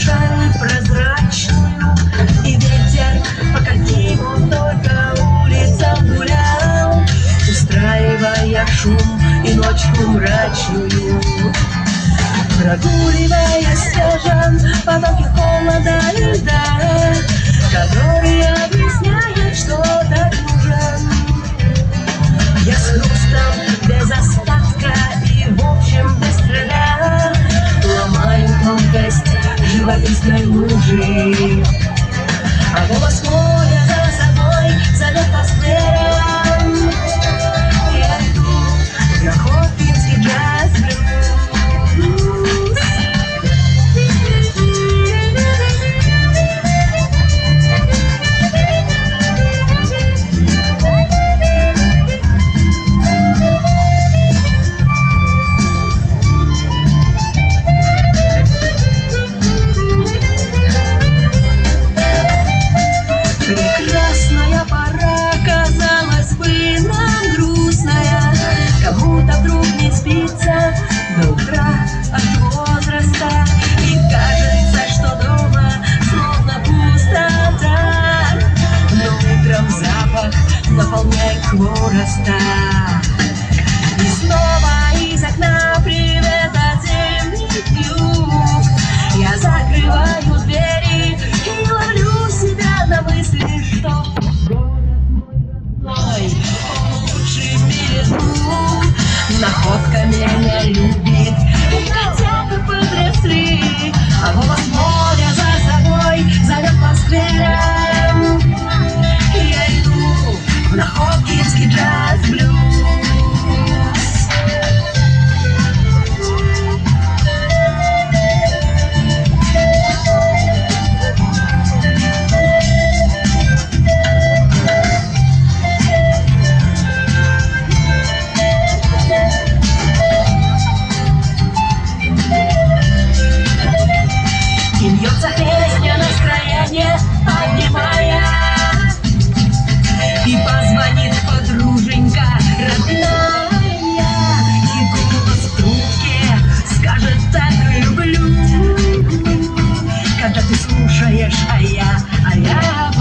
шаль прозрачную, и ветер по каким он только улицам гулял, устраивая шум и ночку мрачную. Прогуливая свежем потоки холода и льда, который объясняет, что так нужен. Я с хрустом без остатка и в общем без труда ломаю тонкость живописной лужи, а голос моря за собой зовет по скверам. Я иду в Находкинский джаз-блюз. Прекрасная пора, казалось бы, нам грустная. Кому-то вдруг не спится до утра от возраста, и кажется, что дома словно пустота. Но утром запах наполняет хвороста, и снова из окна привет от зимних юг. Я закрываю двери и ловлю себя на мысли, что город мой родной, он лучший в мире друг. Находка меня любит, и котята подросли, а голос моря за собой зовет по скверам. Я иду в Находкинский джаз-блюз. И льется песня, настроение поднимая, и позвонит подруженька родная, и голос в трубке скажет: так люблю. Когда ты слушаешь, а я